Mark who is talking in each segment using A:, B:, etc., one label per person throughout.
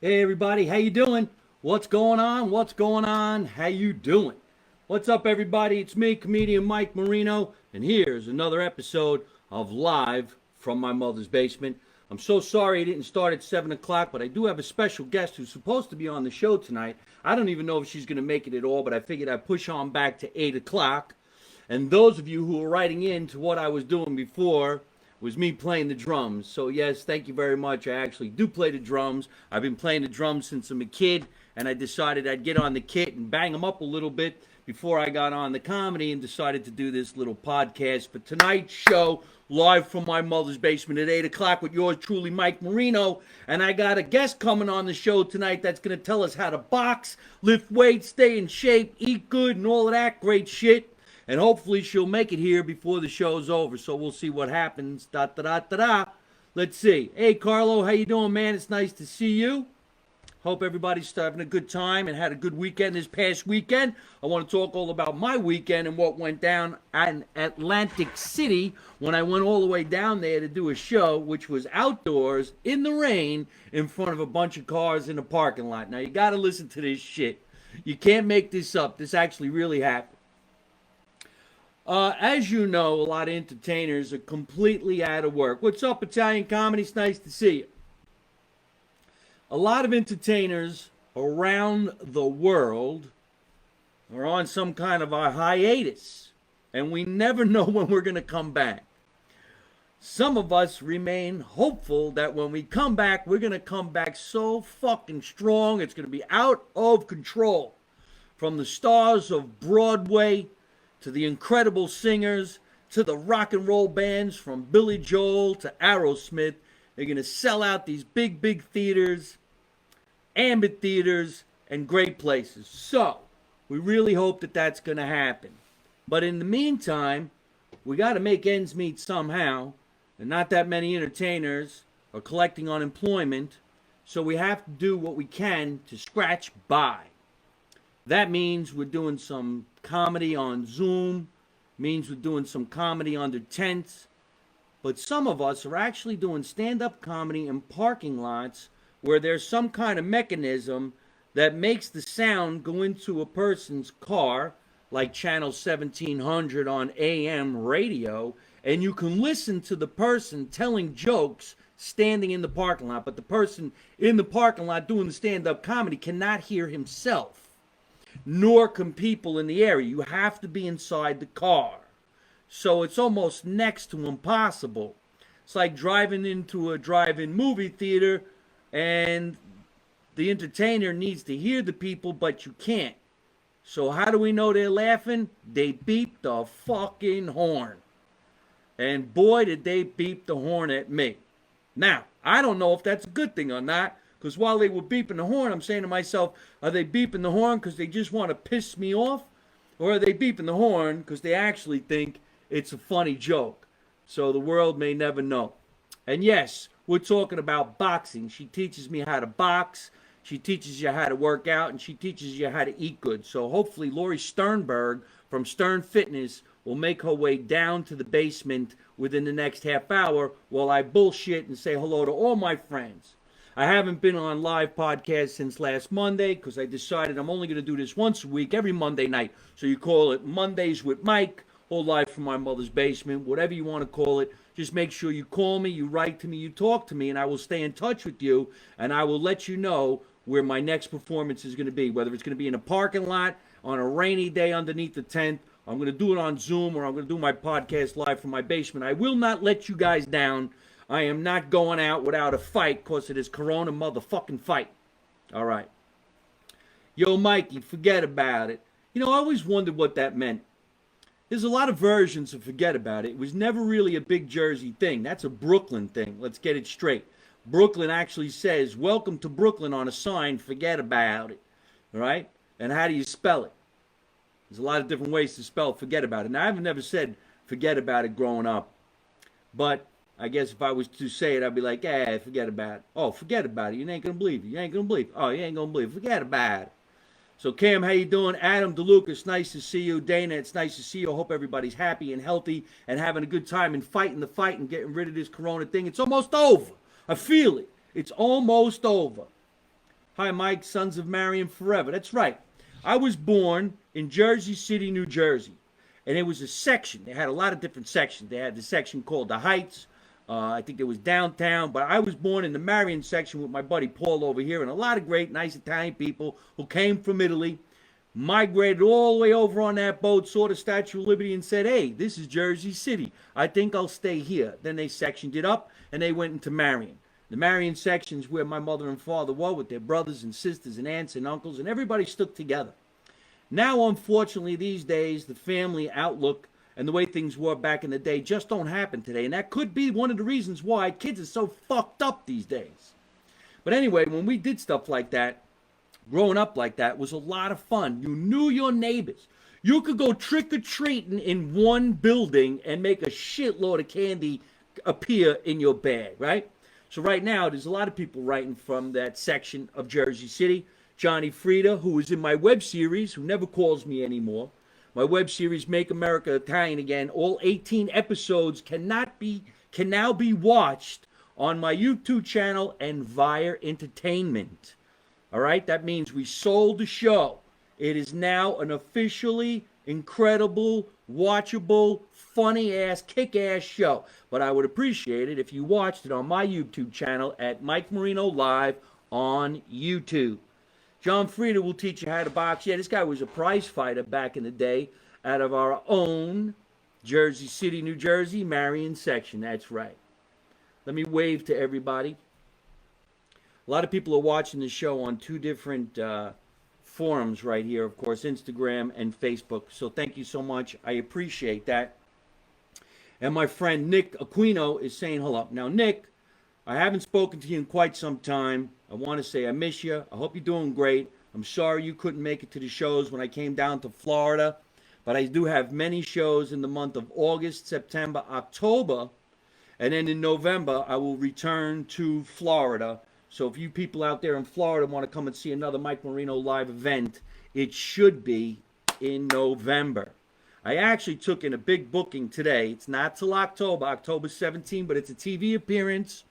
A: Hey everybody, how you doing? What's going on? What's going on? How you doing? What's up everybody? It's me, comedian Mike Marino, and here's another episode of Live from My Mother's Basement. I'm so sorry it didn't start at 7 o'clock, but I do have a special guest who's supposed to be on the show tonight. I don't even know if she's going to make it at all, but I figured I'd push on back to 8 o'clock. And those of you who are writing in to what I was doing before, was me playing the drums. So yes, thank you very much. I actually do play the drums. I've been playing the drums since I'm a kid, and I decided I'd get on the kit and bang them up a little bit before I got on the comedy and decided to do this little podcast. But tonight's show, live from my mother's basement at 8 o'clock with yours truly, Mike Marino. And I got a guest coming on the show tonight that's going to tell us how to box, lift weights, stay in shape, eat good, and all of that great shit. And hopefully she'll make it here before the show's over. So we'll see what happens. Da da da da da. Let's see. Hey Carlo, how you doing, man? It's nice to see you. Hope everybody's having a good time and had a good weekend this past weekend. I want to talk all about my weekend and what went down in Atlantic City when I went all the way down there to do a show, which was outdoors in the rain in front of a bunch of cars in a parking lot. Now you got to listen to this shit. You can't make this up. This actually really happened. As you know, a lot of entertainers are completely out of work. What's up, Italian Comedy? It's nice to see you. A lot of entertainers around the world are on some kind of a hiatus, and we never know when we're going to come back. Some of us remain hopeful that when we come back, we're going to come back so fucking strong, it's going to be out of control. From the stars of Broadway to the incredible singers, to the rock and roll bands from Billy Joel to Aerosmith. They're going to sell out these big, big theaters, amphitheaters, and great places. So, we really hope that that's going to happen. But in the meantime, we got to make ends meet somehow, and not that many entertainers are collecting unemployment, so we have to do what we can to scratch by. That means we're doing some comedy on Zoom, means we're doing some comedy under tents, but some of us are actually doing stand-up comedy in parking lots where there's some kind of mechanism that makes the sound go into a person's car, like channel 1700 on AM radio, and you can listen to the person telling jokes standing in the parking lot, but the person in the parking lot doing the stand-up comedy cannot hear himself. Nor can people in the area. You have to be inside the car. So it's almost next to impossible. It's like driving into a drive-in movie theater and the entertainer needs to hear the people, but you can't. So how do we know they're laughing? They beep the fucking horn. And boy, did they beep the horn at me. Now, I don't know if that's a good thing or not. Because while they were beeping the horn, I'm saying to myself, are they beeping the horn because they just want to piss me off? Or are they beeping the horn because they actually think it's a funny joke? So the world may never know. And yes, we're talking about boxing. She teaches me how to box. She teaches you how to work out. And she teaches you how to eat good. So hopefully Lori Sternberg from Stern Fitness will make her way down to the basement within the next half hour while I bullshit and say hello to all my friends. I haven't been on live podcast since last Monday because I decided I'm only going to do this once a week, every Monday night. So you call it Mondays with Mike or Live from My Mother's Basement, whatever you want to call it. Just make sure you call me, you write to me, you talk to me, and I will stay in touch with you, and I will let you know where my next performance is going to be, whether it's going to be in a parking lot, on a rainy day underneath the tent, I'm going to do it on Zoom, or I'm going to do my podcast live from my basement. I will not let you guys down. I am not going out without a fight because of this corona motherfucking fight. All right. Yo, Mikey, forget about it. You know, I always wondered what that meant. There's a lot of versions of forget about it. It was never really a big Jersey thing. That's a Brooklyn thing. Let's get it straight. Brooklyn actually says, welcome to Brooklyn on a sign, forget about it. All right? And how do you spell it? There's a lot of different ways to spell forget about it. Now, I've never said forget about it growing up. But I guess if I was to say it, I'd be like, forget about it. Oh, forget about it. You ain't going to believe it. You ain't going to believe it. Oh, you ain't going to believe it. Forget about it. So, Cam, how you doing? Adam DeLucas, nice to see you. Dana, it's nice to see you. I hope everybody's happy and healthy and having a good time and fighting the fight and getting rid of this corona thing. It's almost over. I feel it. It's almost over. Hi, Mike, Sons of Marion Forever. That's right. I was born in Jersey City, New Jersey. And it was a section. They had a lot of different sections. They had the section called the Heights. I think there was downtown. But I was born in the Marion section with my buddy Paul over here. And a lot of great, nice Italian people who came from Italy, migrated all the way over on that boat, saw the Statue of Liberty and said, hey, this is Jersey City. I think I'll stay here. Then they sectioned it up and they went into Marion. The Marion section's where my mother and father were with their brothers and sisters and aunts and uncles, and everybody stuck together. Now, unfortunately, these days, the family outlook and the way things were back in the day just don't happen today. And that could be one of the reasons why kids are so fucked up these days. But anyway, when we did stuff like that, growing up like that was a lot of fun. You knew your neighbors. You could go trick-or-treating in one building and make a shitload of candy appear in your bag, right? So right now, there's a lot of people writing from that section of Jersey City. Johnny Frieda, who is in my web series, who never calls me anymore. My web series, Make America Italian Again. All 18 episodes can now be watched on my YouTube channel and via entertainment. All right, that means we sold the show. It is now an officially incredible, watchable, funny-ass, kick-ass show. But I would appreciate it if you watched it on my YouTube channel at Mike Marino Live on YouTube. John Frieda will teach you how to box. Yeah, this guy was a prize fighter back in the day out of our own Jersey City, New Jersey, Marion section. That's right. Let me wave to everybody. A lot of people are watching the show on two different forums right here, of course, Instagram and Facebook. So thank you so much. I appreciate that. And my friend Nick Aquino is saying hello. Now, Nick, I haven't spoken to you in quite some time. I want to say I miss you. I hope you're doing great. I'm sorry you couldn't make it to the shows when I came down to Florida. But I do have many shows in the month of August, September, October. And then in November, I will return to Florida. So if you people out there in Florida want to come and see another Mike Marino live event, it should be in November. I actually took in a big booking today. It's not till October 17, but it's a TV appearance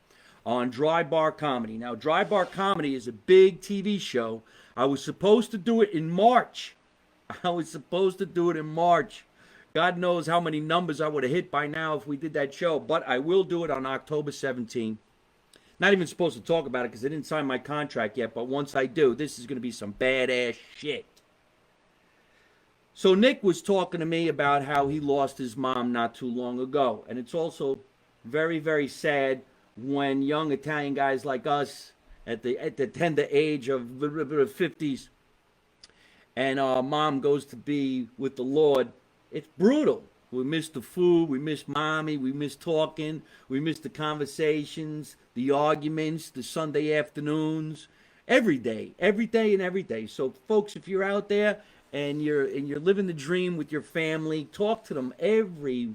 A: on Dry Bar Comedy. Now, Dry Bar Comedy is a big TV show. I was supposed to do it in March. God knows how many numbers I would have hit by now if we did that show, but I will do it on October 17. Not even supposed to talk about it because I didn't sign my contract yet, but once I do, this is going to be some badass shit. So Nick was talking to me about how he lost his mom not too long ago, and it's also very, very sad when young Italian guys like us at the tender age of the 50s and our mom goes to be with the Lord. It's brutal. We miss the food, we miss mommy, we miss talking, we miss the conversations, the arguments, the Sunday afternoons, every day and every day. So folks, if you're out there and you're living the dream with your family, talk to them every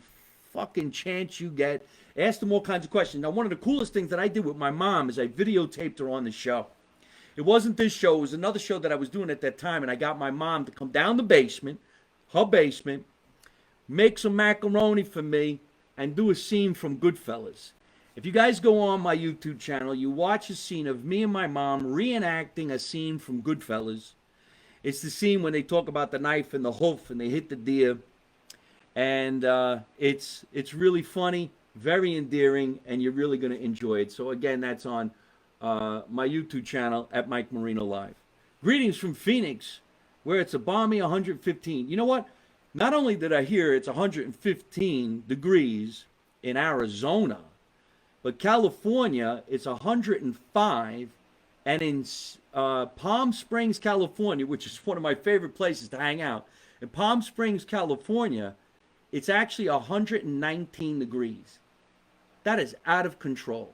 A: fucking chance you get. Ask them all kinds of questions. Now, one of the coolest things that I did with my mom is I videotaped her on the show. It wasn't this show, it was another show that I was doing at that time, and I got my mom to come down the basement, her basement, make some macaroni for me, and do a scene from Goodfellas. If you guys go on my YouTube channel, you watch a scene of me and my mom reenacting a scene from Goodfellas. It's the scene when they talk about the knife and the hoof and they hit the deer. And it's really funny, very endearing, and you're really going to enjoy it. So again, that's on my YouTube channel at Mike Marino Live. Greetings from Phoenix, where it's a balmy 115. You know what? Not only did I hear it's 115 degrees in Arizona, but California, it's 105. And in Palm Springs, California, which is one of my favorite places to hang out, in Palm Springs, California, it's actually 119 degrees. That is out of control.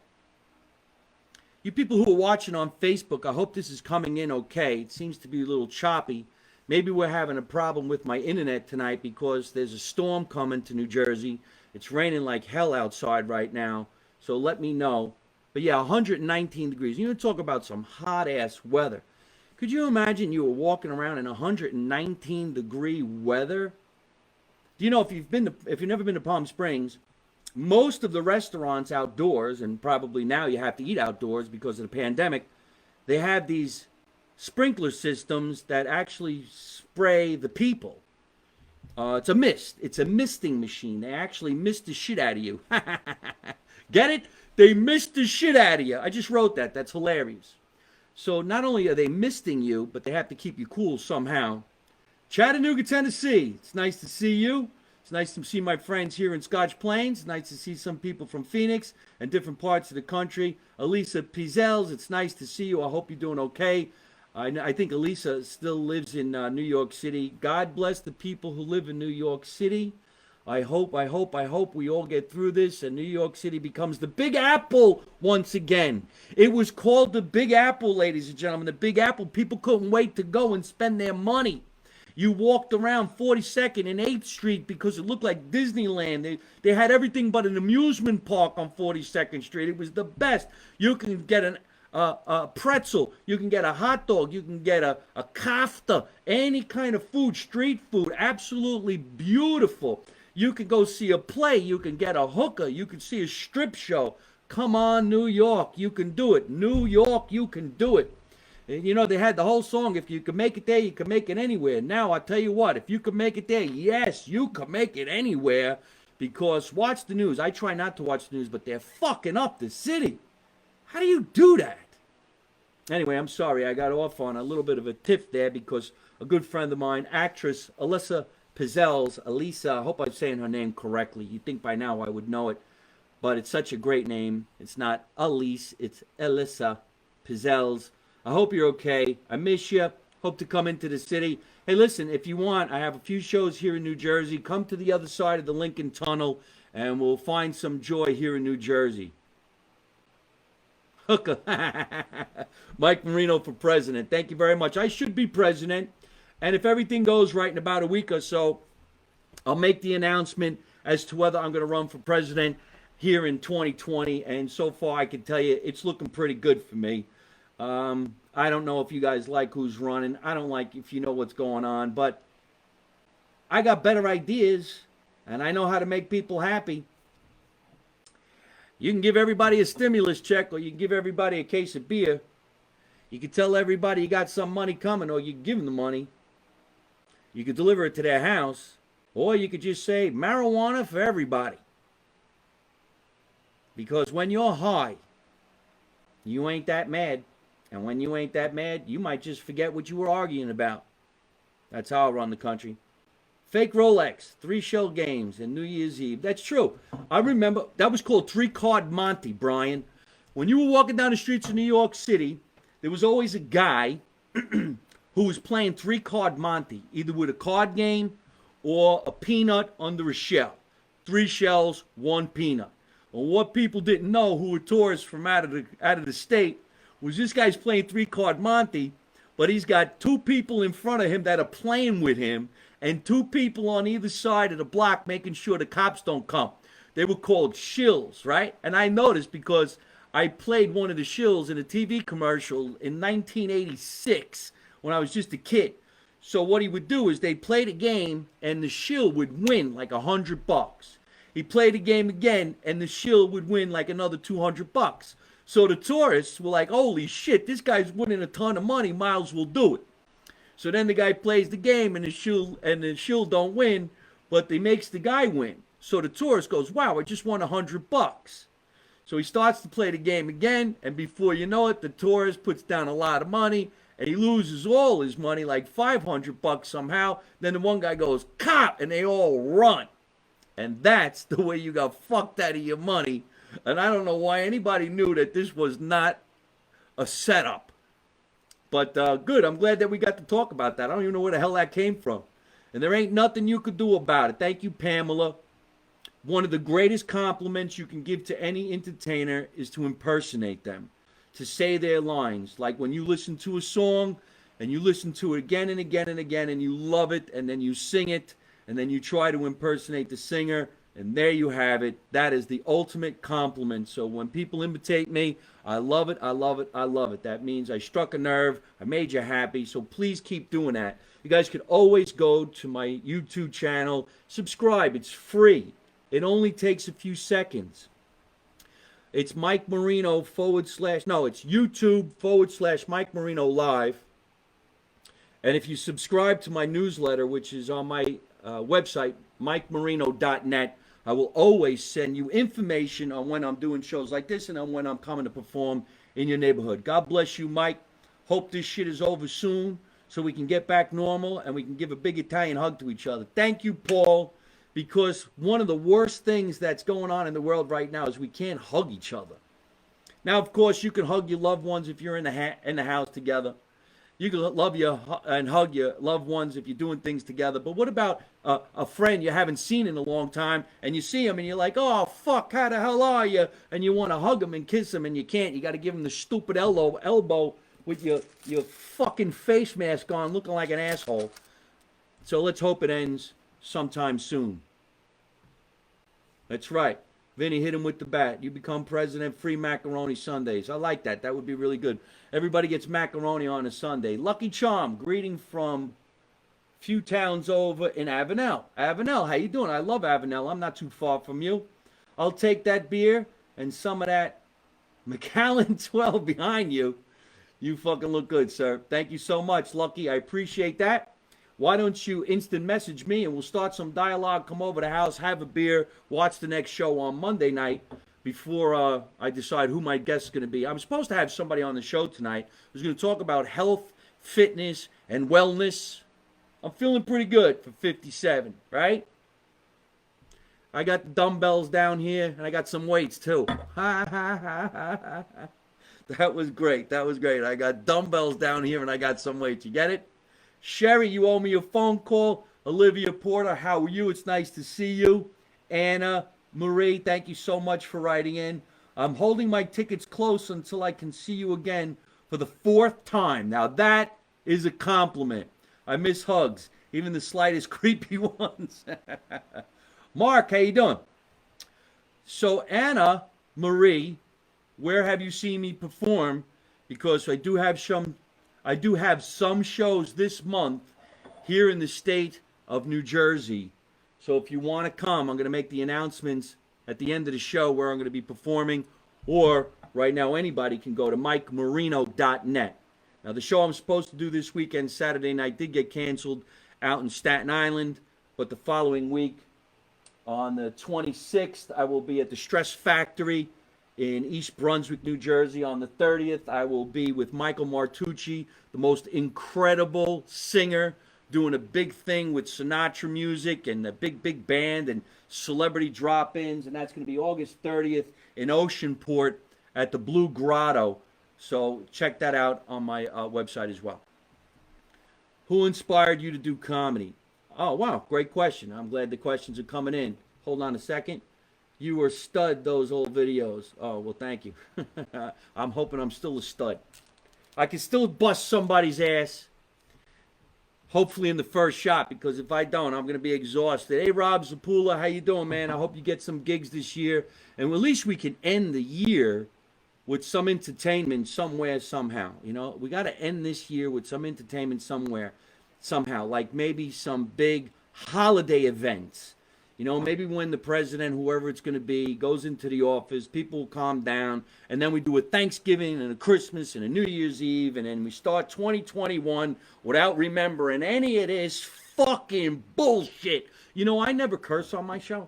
A: You people who are watching on Facebook, I hope this is coming in okay. It seems to be a little choppy. Maybe we're having a problem with my internet tonight because there's a storm coming to New Jersey. It's raining like hell outside right now, so let me know. But yeah, 119 degrees. You talk about some hot-ass weather. Could you imagine you were walking around in 119 degree weather? Do you know, if you've never been to Palm Springs, most of the restaurants outdoors, and probably now you have to eat outdoors because of the pandemic, they have these sprinkler systems that actually spray the people. It's a mist. It's a misting machine. They actually mist the shit out of you. Get it? They mist the shit out of you. I just wrote that. That's hilarious. So not only are they misting you, but they have to keep you cool somehow. Chattanooga, Tennessee. It's nice to see you. It's nice to see my friends here in Scotch Plains. It's nice to see some people from Phoenix and different parts of the country. Elisa Pizzelles, it's nice to see you. I hope you're doing okay. I think Elisa still lives in New York City. God bless the people who live in New York City. I hope we all get through this and New York City becomes the Big Apple once again. It was called the Big Apple, ladies and gentlemen. The Big Apple. People couldn't wait to go and spend their money. You walked around 42nd and 8th Street because it looked like Disneyland. They had everything but an amusement park on 42nd Street. It was the best. You can get a pretzel. You can get a hot dog. You can get a kafta. Any kind of food, street food. Absolutely beautiful. You can go see a play. You can get a hookah. You can see a strip show. Come on, New York. You can do it. New York, you can do it. You know, they had the whole song, if you can make it there, you can make it anywhere. Now, I tell you what, if you can make it there, yes, you can make it anywhere. Because watch the news. I try not to watch the news, but they're fucking up the city. How do you do that? Anyway, I'm sorry. I got off on a little bit of a tiff there because a good friend of mine, actress Elisa Pizzelles, Elisa, I hope I'm saying her name correctly. You'd think by now I would know it. But it's such a great name. It's not Elise, it's Elisa Pizzelles. I hope you're okay. I miss you. Hope to come into the city. Hey, listen, if you want, I have a few shows here in New Jersey. Come to the other side of the Lincoln Tunnel, and we'll find some joy here in New Jersey. Hooker. Mike Marino for president. Thank you very much. I should be president. And if everything goes right in about a week or so, I'll make the announcement as to whether I'm going to run for president here in 2020. And so far, I can tell you, it's looking pretty good for me. I don't know if you guys like who's running. I don't like if you know what's going on. But I got better ideas, and I know how to make people happy. You can give everybody a stimulus check, or you can give everybody a case of beer. You can tell everybody you got some money coming, or you can give them the money. You could deliver it to their house, or you could just say marijuana for everybody. Because when you're high, you ain't that mad. And when you ain't that mad, you might just forget what you were arguing about. That's how I run the country. Fake Rolex, 3 shell games, and New Year's Eve. That's true. I remember, that was called 3-card Monte, Brian. When you were walking down the streets of New York City, there was always a guy who was playing 3-card Monte, either with a card game or a peanut under a shell. 3 shells, 1 peanut. Well, what people didn't know who were tourists from out of the state was this guy's playing 3-card Monte, but he's got 2 people in front of him that are playing with him and 2 people on either side of the block making sure the cops don't come. They were called shills, right? And I noticed because I played one of the shills in a TV commercial in 1986 when I was just a kid. So what he would do is they'd play the game and the shill would win like $100. He played the game again and the shill would win like another $200. So the tourists were like, holy shit, this guy's winning a ton of money, Miles will do it. So then the guy plays the game and the shill don't win, but he makes the guy win. So the tourist goes, wow, I just won $100. So he starts to play the game again, and before you know it, the tourist puts down a lot of money, and he loses all his money, like $500 somehow. Then the one guy goes, cop, and they all run. And that's the way you got fucked out of your money. And I don't know why anybody knew that this was not a setup. But good, I'm glad that we got to talk about that. I don't even know where the hell that came from. And there ain't nothing you could do about it. Thank you, Pamela. One of the greatest compliments you can give to any entertainer is to impersonate them, to say their lines. Like when you listen to a song and you listen to it again and again and again and you love it and then you sing it and then you try to impersonate the singer. And there you have it. That is the ultimate compliment. So when people imitate me, I love it, I love it, I love it. That means I struck a nerve, I made you happy. So please keep doing that. You guys could always go to my YouTube channel, subscribe. It's free. It only takes a few seconds. It's Mike Marino / no, it's YouTube / Mike Marino Live. And if you subscribe to my newsletter, which is on my website, MikeMarino.net, I will always send you information on when I'm doing shows like this and on when I'm coming to perform in your neighborhood. God bless you, Mike. Hope this shit is over soon so we can get back normal and we can give a big Italian hug to each other. Thank you, Paul, because one of the worst things that's going on in the world right now is we can't hug each other. Now, of course, you can hug your loved ones if you're in the house together. You can love and hug your loved ones if you're doing things together. But what about a friend you haven't seen in a long time, and you see him and you're like, oh, fuck, how the hell are you? And you want to hug him and kiss him, and you can't. You got to give him the stupid elbow with your fucking face mask on, looking like an asshole. So let's hope it ends sometime soon. That's right. Vinny, hit him with the bat. You become president, free macaroni Sundays. I like that. That would be really good. Everybody gets macaroni on a Sunday. Lucky Charm, greeting from a few towns over in Avenel. Avenel, how you doing? I love Avenel. I'm not too far from you. I'll take that beer and some of that Macallan 12 behind you. You fucking look good, sir. Thank you so much, Lucky. I appreciate that. Why don't you instant message me and we'll start some dialogue, come over to the house, have a beer, watch the next show on Monday night before I decide who my guest is going to be. I'm supposed to have somebody on the show tonight who's going to talk about health, fitness, and wellness. I'm feeling pretty good for 57, right? I got the dumbbells down here and I got some weights too. That was great. That was great. I got dumbbells down here and I got some weights. You get it? Sherry, you owe me a phone call. Olivia Porter, how are you? It's nice to see you. Anna, Marie, thank you so much for writing in. I'm holding my tickets close until I can see you again for the 4th time. Now that is a compliment. I miss hugs, even the slightest creepy ones. Mark, how you doing? So Anna, Marie, where have you seen me perform? Because I do have some shows this month here in the state of New Jersey. So if you want to come, I'm going to make the announcements at the end of the show where I'm going to be performing. Or right now, anybody can go to MikeMarino.net. Now, the show I'm supposed to do this weekend, Saturday night, did get canceled out in Staten Island. But the following week, on the 26th, I will be at the Stress Factory in East Brunswick, New Jersey. On the 30th, I will be with Michael Martucci, the most incredible singer, doing a big thing with Sinatra music and a big band and celebrity drop-ins. And that's going to be August 30th in Oceanport at the Blue Grotto. So check that out on my website as well. Who inspired you to do comedy? Oh, wow, great question. I'm glad the questions are coming in. Hold on a second. You were stud those old videos. Oh, well, thank you. I'm hoping I'm still a stud. I can still bust somebody's ass. Hopefully in the first shot, because if I don't, I'm going to be exhausted. Hey, Rob Zapula, how you doing, man? I hope you get some gigs this year. And at least we can end the year with some entertainment somewhere, somehow. You know, we got to end this year with some entertainment somewhere, somehow. Like maybe some big holiday events. You know, maybe when the president, whoever it's going to be, goes into the office, people will calm down, and then we do a Thanksgiving and a Christmas and a New Year's Eve, and then we start 2021 without remembering any of this fucking bullshit. You know, I never curse on my show.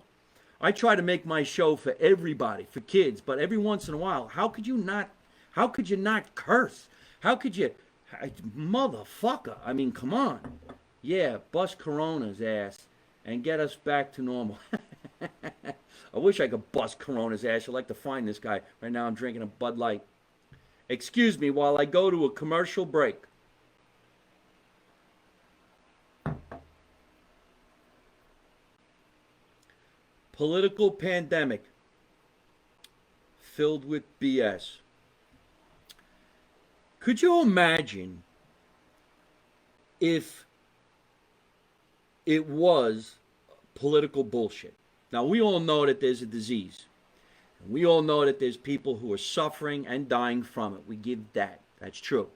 A: I try to make my show for everybody, for kids, but every once in a while, how could you not curse? How could you, motherfucker, I mean, come on. Yeah, bust Corona's ass and get us back to normal. I wish I could bust Corona's ass. I'd like to find this guy. Right now I'm drinking a Bud Light. Excuse me while I go to a commercial break. Political pandemic filled with BS. Could you imagine if it was political bullshit? Now, we all know that there's a disease. And we all know that there's people who are suffering and dying from it. We give that. That's true.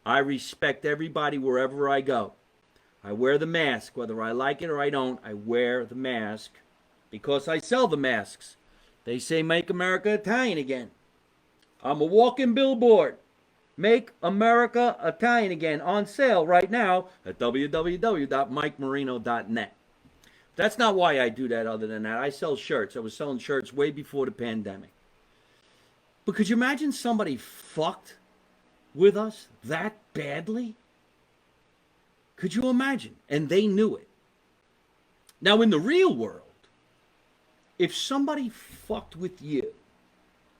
A: I respect everybody wherever I go. I wear the mask. Whether I like it or I don't, I wear the mask because I sell the masks. They say, make America Italian again. I'm a walking billboard. Make America Italian Again on sale right now at www.mikemarino.net. That's not why I do that other than that. I sell shirts. I was selling shirts way before the pandemic. But could you imagine somebody fucked with us that badly? Could you imagine? And they knew it. Now, in the real world, if somebody fucked with you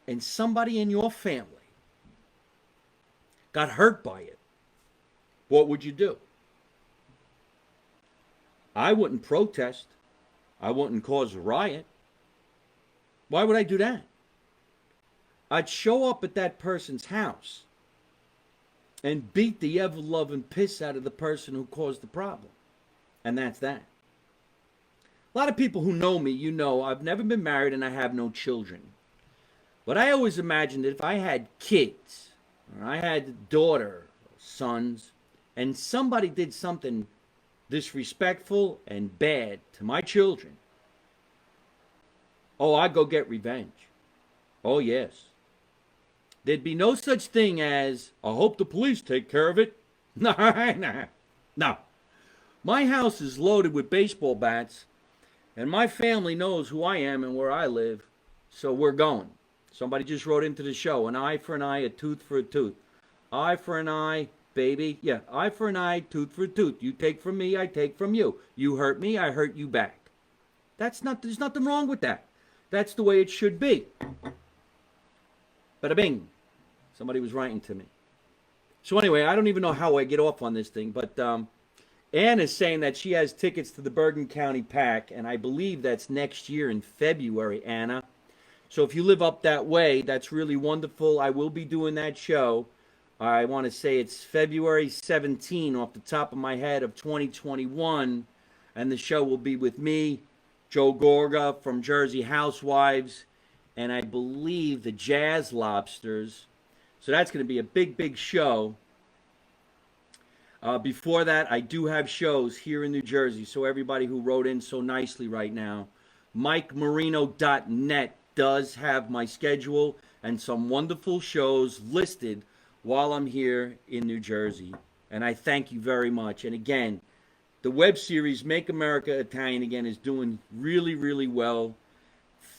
A: and somebody in your family got hurt by it, what would you do? I wouldn't protest. I wouldn't cause a riot. Why would I do that? I'd show up at that person's house and beat the ever-loving piss out of the person who caused the problem. And that's that. A lot of people who know me, you know, I've never been married and I have no children. But I always imagined that if I had kids, or I had a daughter, sons, and somebody did something disrespectful and bad to my children, oh, I'd go get revenge. Oh, yes. There'd be no such thing as, I hope the police take care of it. No. My house is loaded with baseball bats, and my family knows who I am and where I live, so we're going. Somebody just wrote into the show, an eye for an eye, a tooth for a tooth. Eye for an eye, baby. Yeah, eye for an eye, tooth for a tooth. You take from me, I take from you. You hurt me, I hurt you back. There's nothing wrong with that. That's the way it should be. Bada bing. Somebody was writing to me. So anyway, I don't even know how I get off on this thing, but Ann is saying that she has tickets to the Bergen County Pack, and I believe that's next year in February, Anna. So if you live up that way, that's really wonderful. I will be doing that show. I want to say it's February 17 off the top of my head of 2021, and the show will be with me, Joe Gorga from Jersey Housewives, and I believe the Jazz Lobsters. So that's going to be a big, big show. Before that, I do have shows here in New Jersey. So everybody who wrote in so nicely right now, MikeMarino.net does have my schedule and some wonderful shows listed while I'm here in New Jersey. And I thank you very much. And again, the web series Make America Italian Again is doing really, really well.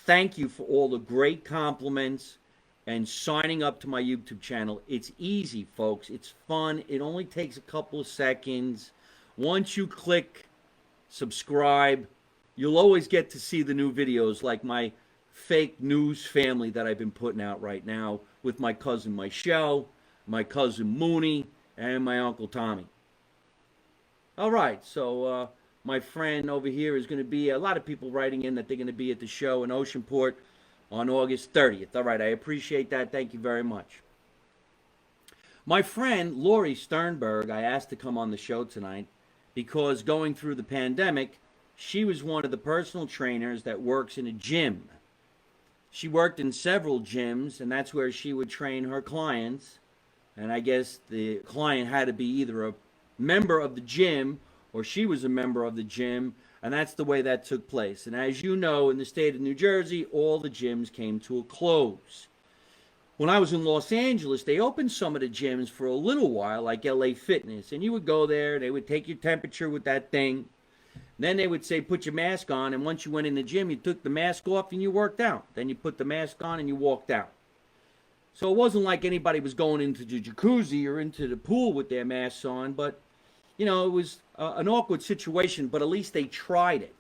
A: Thank you for all the great compliments and signing up to my YouTube channel. It's easy, folks. It's fun. It only takes a couple of seconds. Once you click subscribe, you'll always get to see the new videos like my fake news family that I've been putting out right now with my cousin Michelle, my cousin Mooney, and my Uncle Tommy. All right, so my friend over here is going to be, a lot of people writing in that they're going to be at the show in Oceanport on August 30th. All right, I appreciate that. Thank you very much. My friend Lori Sternberg, I asked to come on the show tonight because going through the pandemic, she was one of the personal trainers that works in a gym. She worked in several gyms, and that's where she would train her clients. And I guess the client had to be either a member of the gym or she was a member of the gym, and that's the way that took place. And as you know, in the state of New Jersey, all the gyms came to a close. When I was in Los Angeles, they opened some of the gyms for a little while, like LA Fitness. And you would go there, they would take your temperature with that thing. Then they would say, put your mask on. And once you went in the gym, you took the mask off and you worked out. Then you put the mask on and you walked out. So it wasn't like anybody was going into the jacuzzi or into the pool with their masks on, but you know, it was an awkward situation, but at least they tried it.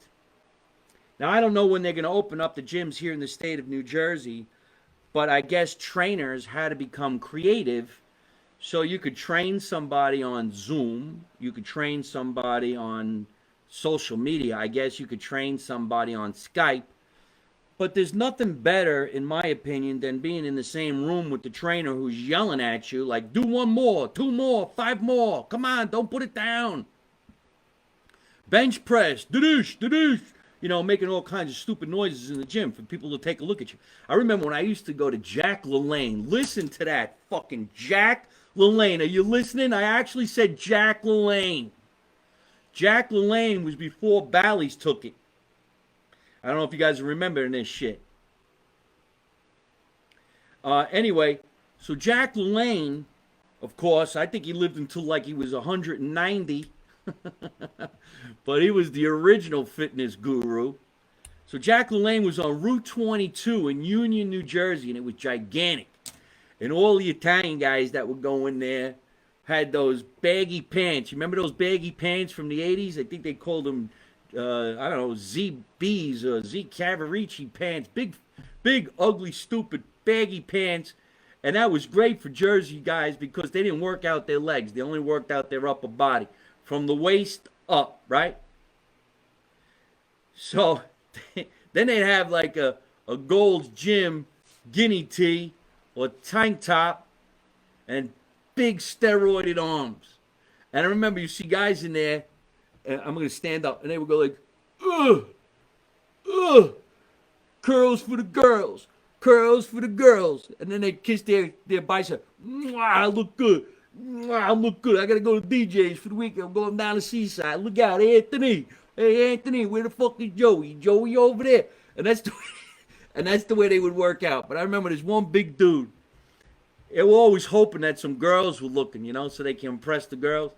A: Now, I don't know when they're going to open up the gyms here in the state of New Jersey, but I guess trainers had to become creative. So you could train somebody on Zoom. You could train somebody on social media. I guess you could train somebody on Skype. But there's nothing better, in my opinion, than being in the same room with the trainer who's yelling at you like, do one more, two more, five more. Come on, don't put it down. Bench press, da-doosh, da-doosh. You know, making all kinds of stupid noises in the gym for people to take a look at you. I remember when I used to go to Jack LaLanne. Listen to that fucking Jack LaLanne. Are you listening? I actually said Jack LaLanne. Jack LaLanne was before Bally's took it. I don't know if you guys are remembering this shit. Anyway, so Jack LaLanne of course. I think he lived until like he was 190. But he was the original fitness guru. So Jack LaLanne was on Route 22 in Union, New Jersey, and it was gigantic. And all the Italian guys that would go in there had those baggy pants. You remember those baggy pants from the 80s? I think they called them, I don't know, ZBs or Z Cavarici pants. Big, ugly, stupid, baggy pants. And that was great for Jersey guys because they didn't work out their legs. They only worked out their upper body from the waist up, right? So then they'd have like a Gold's Gym guinea tee or tank top and big steroided arms. And I remember you see guys in there, and I'm going to stand up, and they would go like, ugh, ugh, curls for the girls, curls for the girls. And then they kiss their bicep. I look good. I look good. I got to go to DJ's for the weekend. I'm going down the seaside. Look out, Anthony. Hey, Anthony, where the fuck is Joey? Joey over there. And that's the way they would work out. But I remember there's one big dude. They were always hoping that some girls were looking, so they can impress the girls.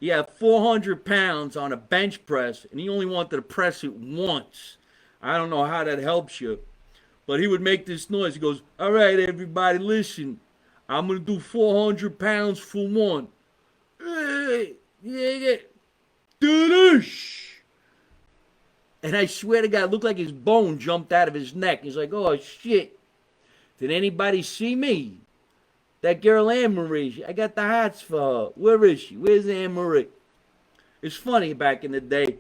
A: He had 400 pounds on a bench press, and he only wanted to press it once. I don't know how that helps you. But he would make this noise. He goes, all right, everybody, listen. I'm going to do 400 pounds for one. Yeah. And I swear to God, it looked like his bone jumped out of his neck. He's like, oh, shit. Did anybody see me? That girl Anne-Marie, I got the hots for her. Where is she? Where's Anne-Marie? It's funny back in the day.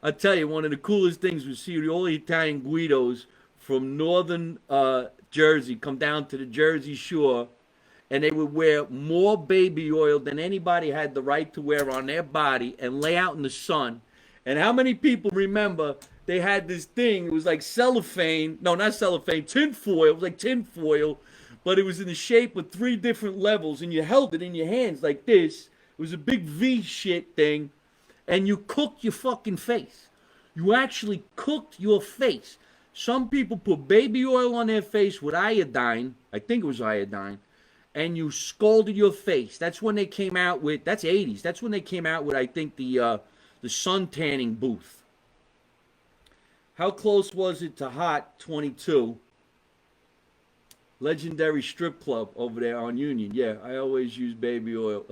A: I'll tell you, one of the coolest things was see all the Italian Guidos from northern Jersey come down to the Jersey Shore, and they would wear more baby oil than anybody had the right to wear on their body and lay out in the sun. And how many people remember they had this thing, it was like cellophane, no, not cellophane, tinfoil, it was like tinfoil, but it was in the shape of 3 different levels, and you held it in your hands like this. It was a big V shit thing, and you cooked your fucking face. You actually cooked your face. Some people put baby oil on their face with iodine, I think it was iodine, and you scalded your face. That's when they came out with, that's 80s, that's when they came out with, I think, the sun tanning booth. How close was it to Hot 22? Legendary strip club over there on Union. Yeah, I always use baby oil.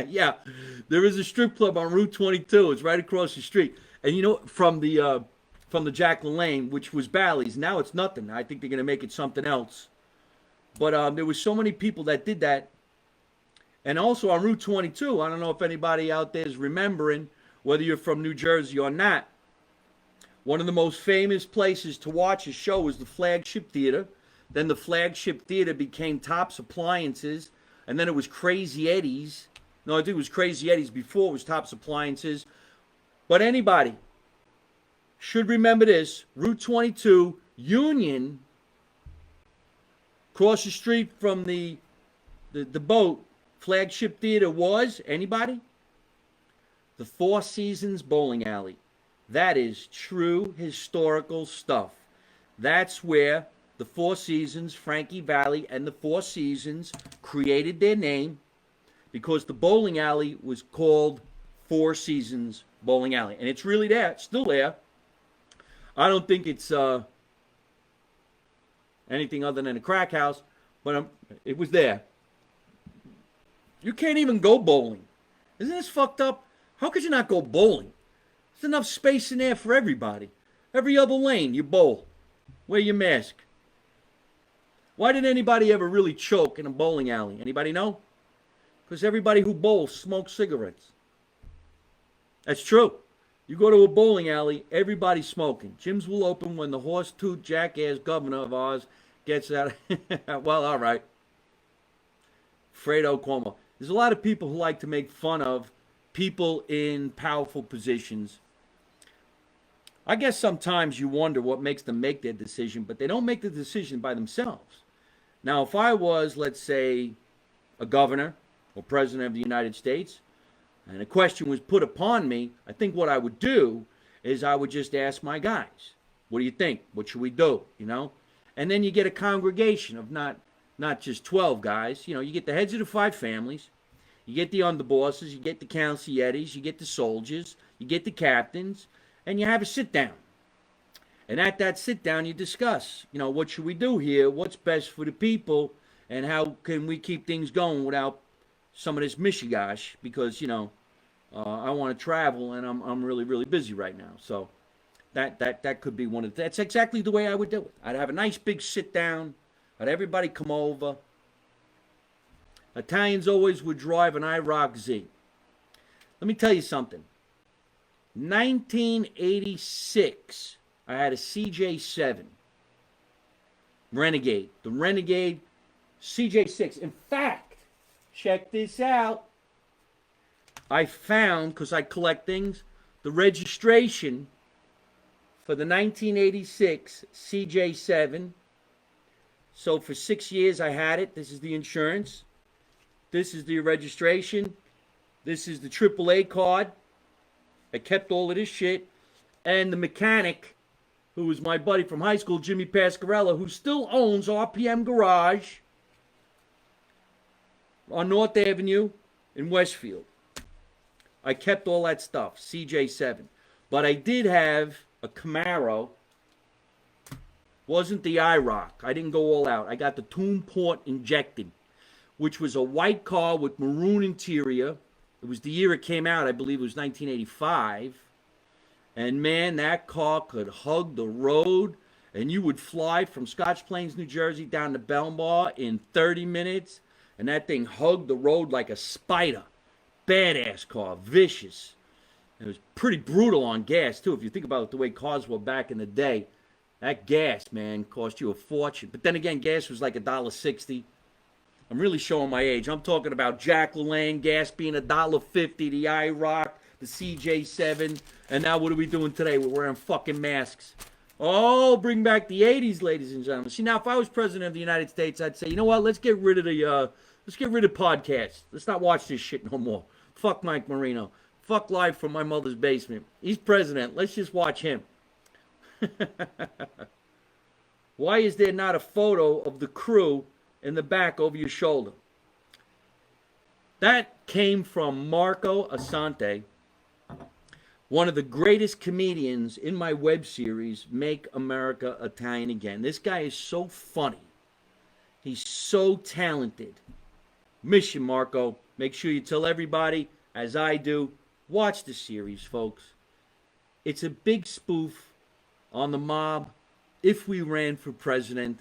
A: Yeah, there is a strip club on Route 22. It's right across the street. And from the Jack LaLanne, which was Bally's. Now it's nothing. I think they're going to make it something else. But there was so many people that did that. And also on Route 22, I don't know if anybody out there is remembering, whether you're from New Jersey or not, one of the most famous places to watch a show was the Flagship Theater. Then the Flagship Theater became Tops Appliances, and then it was Crazy Eddie's. No, I think it was Crazy Eddie's before it was Tops Appliances. But anybody should remember this. Route 22, Union, across the street from the boat, Flagship Theater was, anybody? The Four Seasons Bowling Alley. That is true historical stuff. That's where the Four Seasons, Frankie Valli, and the Four Seasons created their name because the bowling alley was called Four Seasons Bowling Alley. And it's really there, it's still there. I don't think it's anything other than a crack house, but it was there. You can't even go bowling. Isn't this fucked up? How could you not go bowling? There's enough space in there for everybody. Every other lane, you bowl. Wear your mask. Why did anybody ever really choke in a bowling alley? Anybody know? Because everybody who bowls smokes cigarettes. That's true. You go to a bowling alley, everybody's smoking. Gyms will open when the horse-toothed jackass governor of ours gets out. Well, all right. Fredo Cuomo. There's a lot of people who like to make fun of people in powerful positions. I guess sometimes you wonder what makes them make their decision, but they don't make the decision by themselves. Now, if I was, let's say, a governor or president of the United States, and a question was put upon me, I think what I would do is I would just ask my guys, what do you think? What should we do? And then you get a congregation of not not just 12 guys. You know, you get the heads of the 5 families, you get the underbosses, you get the councillettes, you get the soldiers, you get the captains, and you have a sit down. And at that sit down, you discuss, you know, what should we do here? What's best for the people? And how can we keep things going without some of this mishigash? Because, you know, I want to travel and I'm really, really busy right now. So that could be one of the, that's exactly the way I would do it. I'd have a nice big sit down. I'd everybody come over. Italians always would drive an IROC Z. Let me tell you something. 1986, I had a CJ7 Renegade. The Renegade CJ6. In fact, check this out. I found, because I collect things, the registration for the 1986 CJ7. So for 6 years I had it. This is the insurance. This is the registration. This is the AAA card. I kept all of this shit. And the mechanic, who was my buddy from high school, Jimmy Pascarella, who still owns RPM Garage on North Avenue in Westfield. I kept all that stuff, CJ7. But I did have a Camaro. Wasn't the IROC. I didn't go all out. I got the Tomb Port injected, which was a white car with maroon interior. It was the year it came out. I believe it was 1985. And man, that car could hug the road, and you would fly from Scotch Plains, New Jersey down to Belmar in 30 minutes, and that thing hugged the road like a spider. Badass car, vicious. It was pretty brutal on gas, too. If you think about the way cars were back in the day, that gas, man, cost you a fortune. But then again, gas was like $1.60. I'm really showing my age. I'm talking about Jack LaLanne, gas being $1.50, the IROC, the CJ7, and now what are we doing today? We're wearing fucking masks. Oh, bring back the 80s, ladies and gentlemen. See, now if I was president of the United States, I'd say, you know what? Let's get rid of podcasts. Let's not watch this shit no more. Fuck Mike Marino. Fuck Live from my mother's basement. He's president. Let's just watch him. Why is there not a photo of the crew in the back over your shoulder? That came from Marco Asante, one of the greatest comedians in my web series, Make America Italian Again. This guy is so funny. He's so talented. Miss you, Marco. Make sure you tell everybody, as I do, watch the series, folks. It's a big spoof on the mob if we ran for president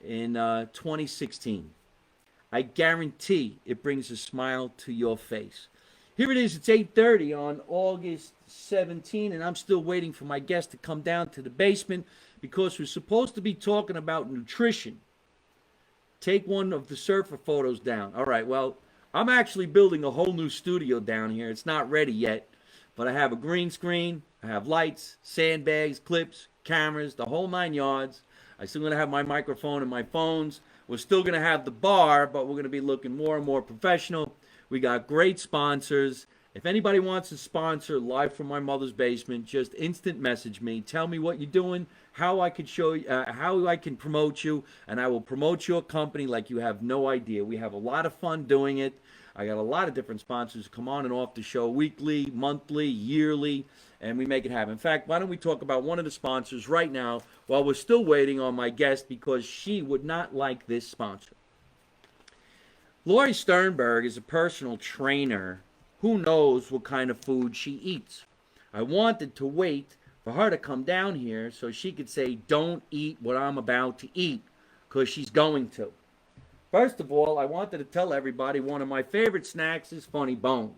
A: in 2016. I guarantee it brings a smile to your face. Here it is. It's 8:30 on August 17, and I'm still waiting for my guest to come down to the basement because we're supposed to be talking about nutrition. Take one of the surfer photos down. All right, well, I'm actually building a whole new studio down here. It's not ready yet, but I have a green screen. I have lights, sandbags, clips, cameras, the whole 9 yards. I'm still going to have my microphone and my phones. We're still going to have the bar, but we're going to be looking more and more professional. We got great sponsors. If anybody wants to sponsor Live from My Mother's Basement, just instant message me. Tell me what you're doing, how I can show you, how I can promote you, and I will promote your company like you have no idea. We have a lot of fun doing it. I got a lot of different sponsors come on and off the show weekly, monthly, yearly, and we make it happen. In fact, why don't we talk about one of the sponsors right now while we're still waiting on my guest because she would not like this sponsor. Lori Sternberg is a personal trainer. Who knows what kind of food she eats? I wanted to wait for her to come down here so she could say, don't eat what I'm about to eat, because she's going to. First of all, I wanted to tell everybody one of my favorite snacks is Funny Bones.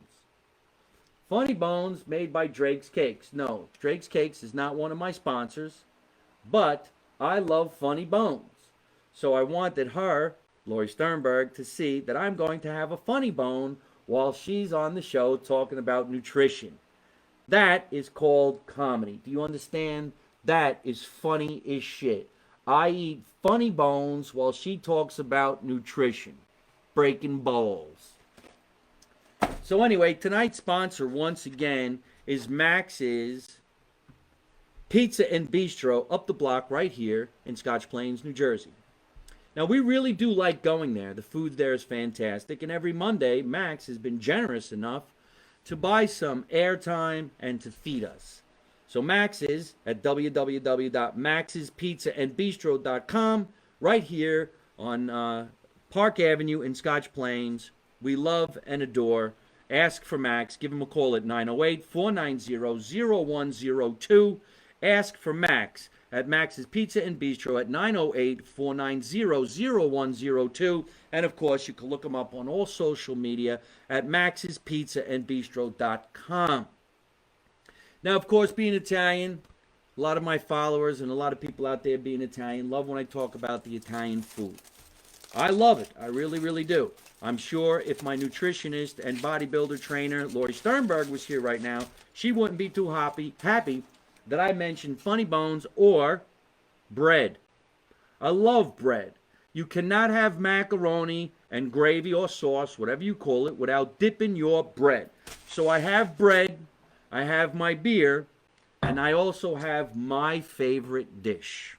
A: Funny Bones made by Drake's Cakes. No, Drake's Cakes is not one of my sponsors, but I love Funny Bones. So I wanted her, Lori Sternberg, to see that I'm going to have a funny bone while she's on the show talking about nutrition. That is called comedy. Do you understand? That is funny as shit. I eat funny bones while she talks about nutrition. Breaking balls. So anyway, tonight's sponsor once again is Max's Pizza and Bistro up the block right here in Scotch Plains, New Jersey. Now, we really do like going there. The food there is fantastic. And every Monday, Max has been generous enough to buy some airtime and to feed us. So Max is at www.maxspizzaandbistro.com right here on Park Avenue in Scotch Plains. We love and adore. Ask for Max. Give him a call at 908-490-0102. Ask for Max at Max's Pizza and Bistro at 908-490-0102. And of course, you can look him up on all social media at maxspizzaandbistro.com. Now, of course, being Italian, a lot of my followers and a lot of people out there being Italian love when I talk about the Italian food. I love it. I really, really do. I'm sure if my nutritionist and bodybuilder trainer, Lori Sternberg, was here right now, she wouldn't be too happy that I mentioned funny bones or bread. I love bread. You cannot have macaroni and gravy or sauce, whatever you call it, without dipping your bread. So I have bread, I have my beer, and I also have my favorite dish.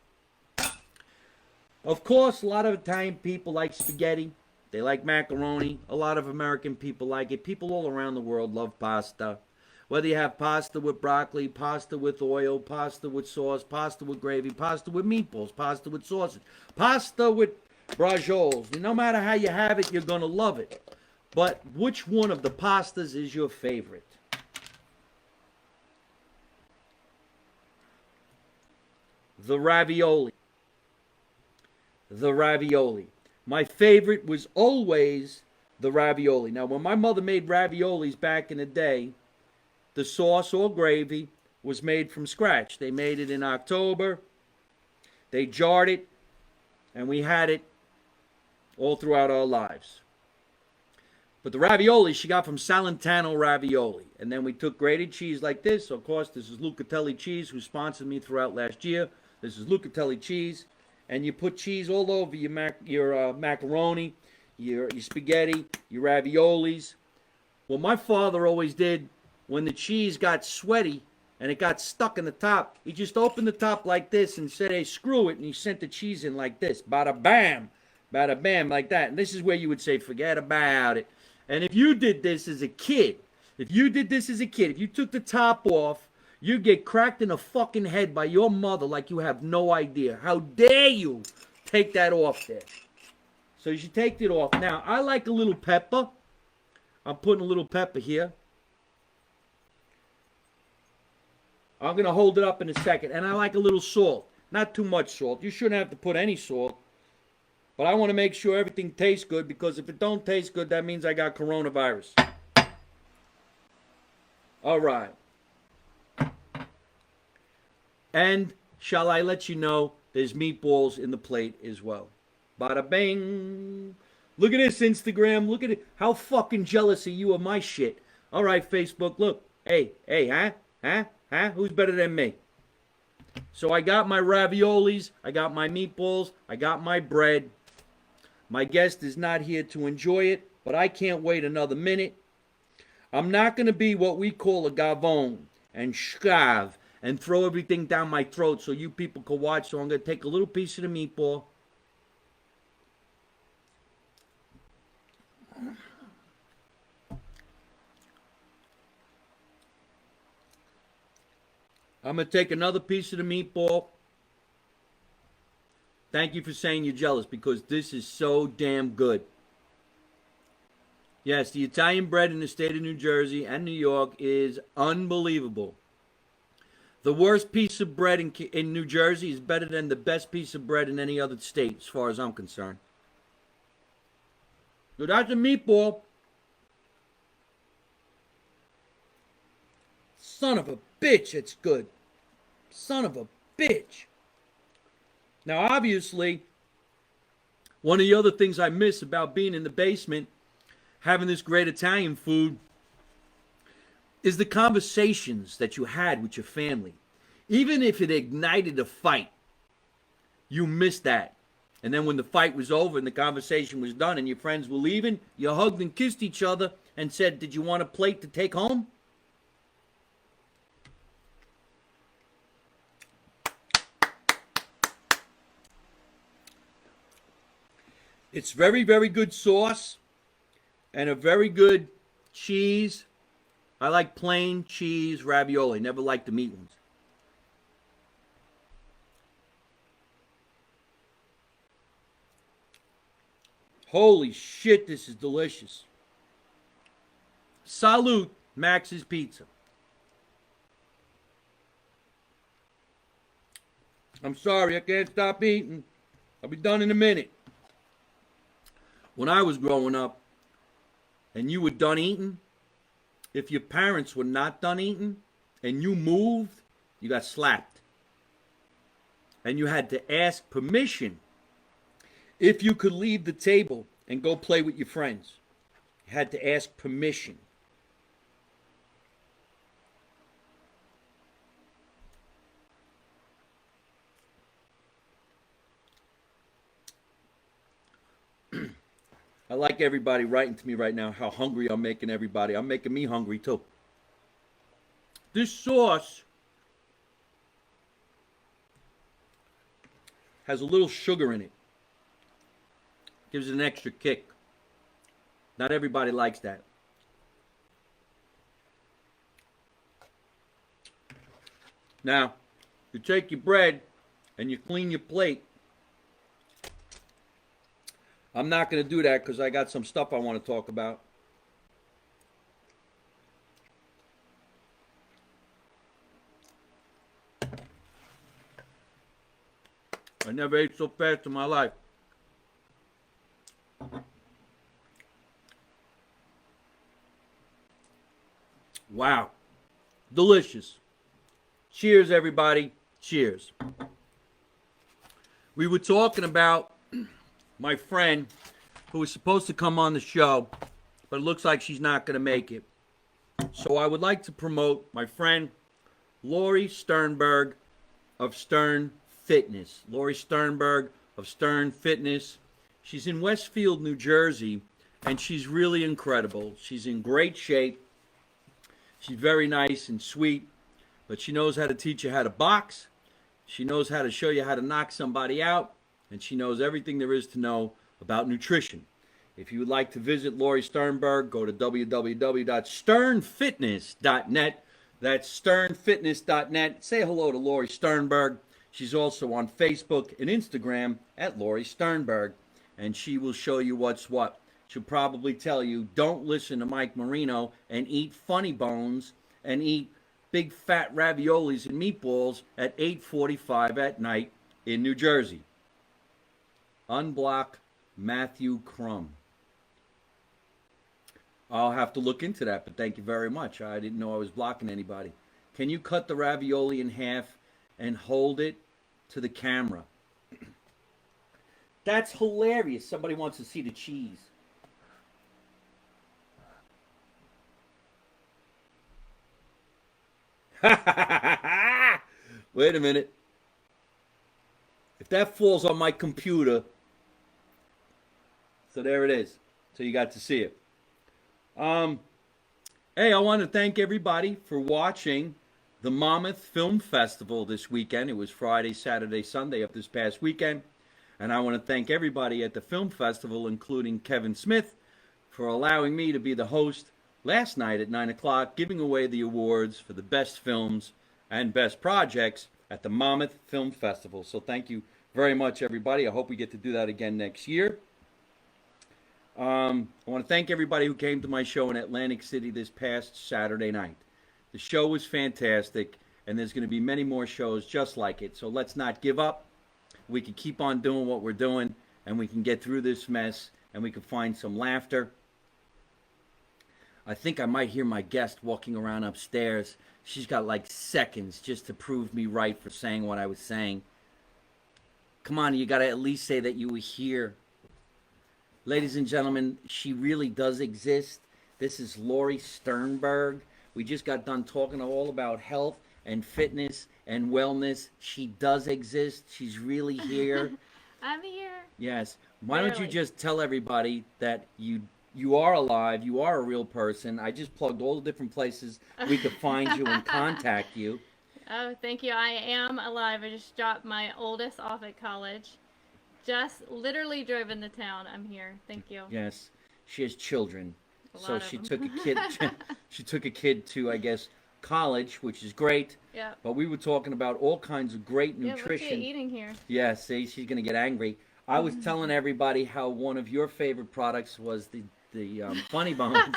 A: Of course, a lot of Italian people like spaghetti. They like macaroni. A lot of American people like it. People all around the world love pasta. Whether you have pasta with broccoli, pasta with oil, pasta with sauce, pasta with gravy, pasta with meatballs, pasta with sausage, pasta with bracioles. No matter how you have it, you're going to love it. But which one of the pastas is your favorite? The ravioli. The ravioli. My favorite was always the ravioli. Now, when my mother made raviolis back in the day, the sauce or gravy was made from scratch. They made it in October. They jarred it, and we had it all throughout our lives. But the ravioli she got from Salentano Ravioli. And then we took grated cheese like this. So of course, this is Lucatelli Cheese, who sponsored me throughout last year. This is Lucatelli Cheese. And you put cheese all over your macaroni, your spaghetti, your raviolis. Well, my father always did, when the cheese got sweaty and it got stuck in the top, he just opened the top like this and said, hey, screw it, and he sent the cheese in like this. Bada bam, like that. And this is where you would say, forget about it. And if you did this as a kid, if you took the top off, you get cracked in the fucking head by your mother like you have no idea. How dare you take that off there? So you should take it off. Now, I like a little pepper. I'm putting a little pepper here. I'm going to hold it up in a second. And I like a little salt. Not too much salt. You shouldn't have to put any salt. But I want to make sure everything tastes good, because if it don't taste good, that means I got coronavirus. All right. And shall I let you know, there's meatballs in the plate as well. Bada bang. Look at this, Instagram. Look at it. How fucking jealous are you of my shit? All right, Facebook. Look. Hey, huh? Who's better than me? So I got my raviolis. I got my meatballs. I got my bread. My guest is not here to enjoy it, but I can't wait another minute. I'm not going to be what we call a gavone and shkav and throw everything down my throat so you people can watch. So I'm going to take a little piece of the meatball. I'm going to take another piece of the meatball. Thank you for saying you're jealous, because this is so damn good. Yes, the Italian bread in the state of New Jersey and New York is unbelievable. The worst piece of bread in New Jersey is better than the best piece of bread in any other state, as far as I'm concerned. So that's a meatball. Son of a bitch, it's good. Son of a bitch. Now, obviously, one of the other things I miss about being in the basement, having this great Italian food, is the conversations that you had with your family. Even if it ignited a fight, you missed that. And then when the fight was over and the conversation was done and your friends were leaving, you hugged and kissed each other and said, did you want a plate to take home? It's very, very good sauce and a very good cheese. I like plain cheese ravioli. Never liked the meat ones. Holy shit, this is delicious. Salute, Max's Pizza. I'm sorry, I can't stop eating. I'll be done in a minute. When I was growing up and you were done eating, if your parents were not done eating and you moved, you got slapped. And you had to ask permission if you could leave the table and go play with your friends. You had to ask permission. I like everybody writing to me right now how hungry I'm making everybody. I'm making me hungry too. This sauce has a little sugar in it. Gives it an extra kick. Not everybody likes that. Now, you take your bread and you clean your plate. I'm not going to do that because I got some stuff I want to talk about. I never ate so fast in my life. Wow. Delicious. Cheers, everybody. Cheers. We were talking about my friend who was supposed to come on the show, but it looks like she's not going to make it. So I would like to promote my friend Lori Sternberg of Stern Fitness. Lori Sternberg of Stern Fitness. She's in Westfield, New Jersey, and she's really incredible. She's in great shape. She's very nice and sweet, but she knows how to teach you how to box. She knows how to show you how to knock somebody out, and she knows everything there is to know about nutrition. If you would like to visit Lori Sternberg, go to www.sternfitness.net. That's sternfitness.net. Say hello to Lori Sternberg. She's also on Facebook and Instagram at Lori Sternberg, and she will show you what's what. She'll probably tell you, don't listen to Mike Marino and eat funny bones and eat big fat raviolis and meatballs at 8:45 at night in New Jersey. Unblock Matthew Crum. I'll have to look into that, but thank you very much. I didn't know I was blocking anybody. Can you cut the ravioli in half and hold it to the camera? That's hilarious. Somebody wants to see the cheese. Wait a minute. If that falls on my computer, so there it is. So you got to see it. Hey, I want to thank everybody for watching the Monmouth Film Festival this weekend. It was Friday, Saturday, Sunday of this past weekend. And I want to thank everybody at the film festival, including Kevin Smith, for allowing me to be the host last night at 9 o'clock, giving away the awards for the best films and best projects at the Monmouth Film Festival. So thank you very much, everybody. I hope we get to do that again next year. I want to thank everybody who came to my show in Atlantic City this past Saturday night. The show was fantastic, and there's going to be many more shows just like it. So let's not give up. We can keep on doing what we're doing, and we can get through this mess, and we can find some laughter. I think I might hear my guest walking around upstairs. She's got like seconds just to prove me right for saying what I was saying. Come on, you got to at least say that you were here. Ladies and gentlemen, she really does exist. This is Lori Sternberg. We just got done talking all about health and fitness and wellness. She does exist. She's really here.
B: I'm here.
A: Yes. Why don't you just tell everybody that you are alive, you are a real person. I just plugged all the different places we could find you and contact you.
B: Oh, thank you. I am alive. I just dropped my oldest off at college. just literally drove into town. I'm here. Thank you.
A: Yes, she has children, so she
B: Them.
A: took a kid. She took a kid to, I guess, college, which is great.
B: Yeah.
A: But we were talking about all kinds of great nutrition.
B: Yeah, what's she eating here?
A: Yeah, see, she's gonna get angry. I was telling everybody how one of your favorite products was the Funny Bones.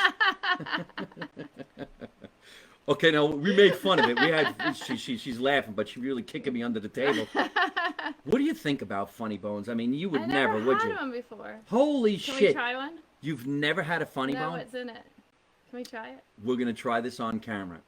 A: Okay, now we made fun of it. We had she's laughing, but she's really kicking me under the table. What do you think about Funny Bones? I mean, you would never, would you?
B: I've never had one before.
A: Holy
B: Can
A: shit!
B: we try one?
A: You've never had a Funny
B: No,
A: Bone?
B: what's in it? Can we try it?
A: We're gonna try this on camera.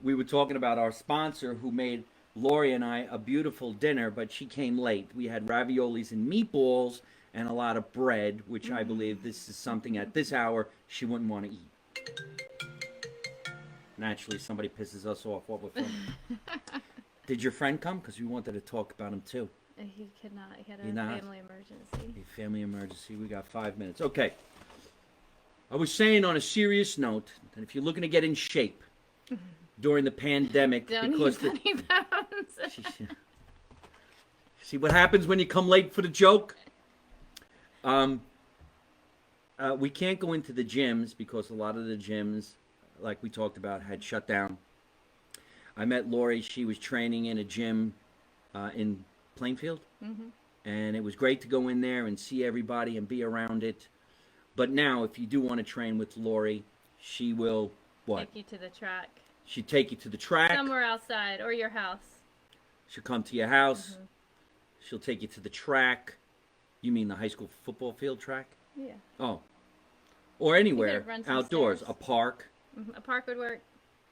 A: We were talking about our sponsor who made Lori and I a beautiful dinner, but she came late. We had raviolis and meatballs and a lot of bread, which I believe this is something at this hour she wouldn't want to eat. Naturally, somebody pisses us off while we're filming. Did your friend come? Because we wanted to talk about him too.
B: He could not. He had a family emergency.
A: A family emergency. We got 5 minutes. Okay. I was saying on a serious note that if you're looking to get in shape during the pandemic,
B: Don't
A: because
B: eat Funny Bones.
A: See what happens when you come late for the joke? We can't go into the gyms because a lot of the gyms, like we talked about, had shut down. I met Lori. She was training in a gym in Plainfield. And it was great to go in there and see everybody and be around it. But now, if you do want to train with Lori, she will, what?
B: Take you to the track.
A: She'll take you to the track.
B: Somewhere outside or your house.
A: She'll come to your house. She'll take you to the track. You mean the high school football field track?
B: Yeah.
A: Oh. Or anywhere outdoors.
B: Stairs.
A: A park.
B: A park would work.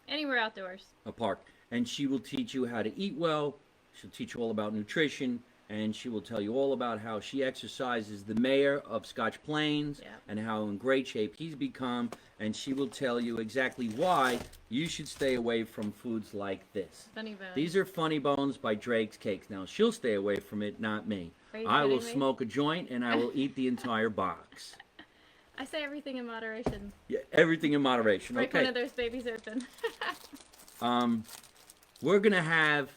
B: Anywhere outdoors.
A: A park. And she will teach you how to eat well. She'll teach you all about nutrition. And she will tell you all about how she exercises the mayor of Scotch Plains and how in great shape he's become. And she will tell you exactly why you should stay away from foods like this.
B: Funny Bones.
A: These are Funny Bones by Drake's Cakes. Now, she'll stay away from it, not me. I will smoke a joint and I will eat the entire box.
B: I say everything in moderation.
A: Yeah, everything in moderation.
B: Break
A: okay.
B: one of those babies open.
A: We're going to have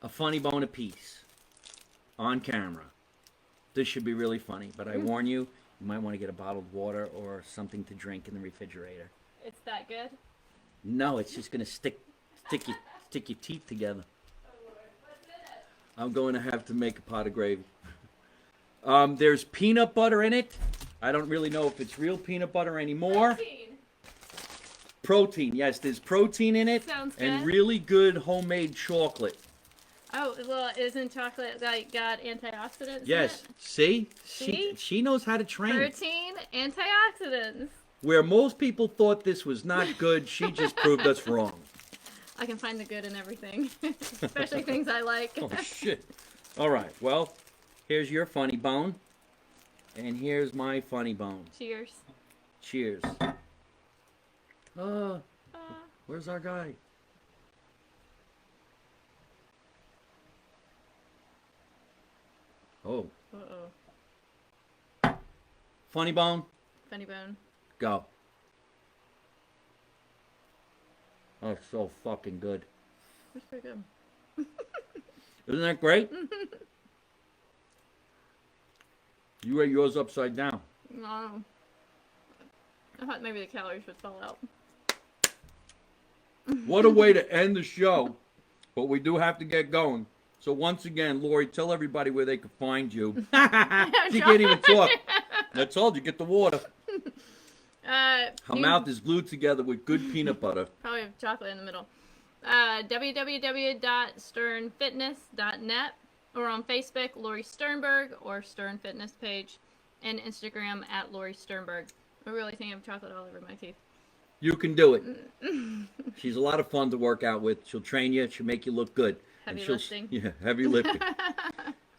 A: a Funny Bone apiece on camera. This should be really funny, but I warn you, you might want to get a bottled water or something to drink in the refrigerator.
B: It's that good?
A: No, it's just going to stick your teeth together. I'm going to have to make a pot of gravy. There's peanut butter in it. I don't really know if it's real peanut butter anymore. Protein, yes, there's protein in it.
B: Sounds good.
A: And really good homemade chocolate.
B: Oh, well, isn't chocolate like got antioxidants
A: Yes,
B: in it?
A: see? She knows how to train.
B: Protein, antioxidants.
A: Where most people thought this was not good, she just proved us wrong.
B: I can find the good in everything, especially things I like.
A: Oh, shit. All right, well, here's your Funny Bone, and here's my Funny Bone.
B: Cheers.
A: Cheers. Where's our guy? Oh.
B: Uh-oh.
A: Funny Bone,
B: Funny Bone.
A: go. Oh, so fucking good.
B: That's pretty good.
A: Isn't that great? You ate yours upside down.
B: No. I thought maybe the calories would fall out.
A: What a way to end the show. But we do have to get going. So once again, Lori, tell everybody where they can find you. She can't even talk. I told you, get the water. Her mouth is glued together with good peanut butter.
B: Probably have chocolate in the middle. www.sternfitness.net or on Facebook, Lori Sternberg or Stern Fitness page, and Instagram at Lori Sternberg. I really think I have chocolate all over my teeth.
A: You can do it. She's a lot of fun to work out with. She'll train you. She'll make you look good.
B: Heavy lifting.
A: Yeah, heavy lifting.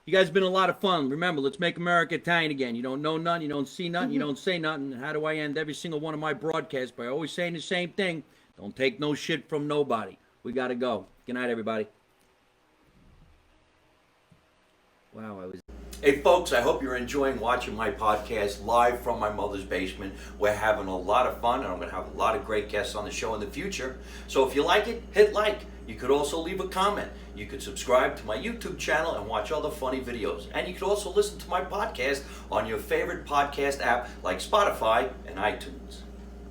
A: You guys have been a lot of fun. Remember, let's make America Italian again. You don't know nothing. You don't see nothing. You don't say nothing. How do I end every single one of my broadcasts? By always saying the same thing. Don't take no shit from nobody. We got to go. Good night, everybody. Wow, I was... Hey, folks, I hope you're enjoying watching my podcast live from my mother's basement. We're having a lot of fun, and I'm going to have a lot of great guests on the show in the future. So if you like it, hit like.
C: You could also leave a comment. You could subscribe to my YouTube channel and watch other funny videos. And you could also listen to my podcast on your favorite podcast app like Spotify and iTunes.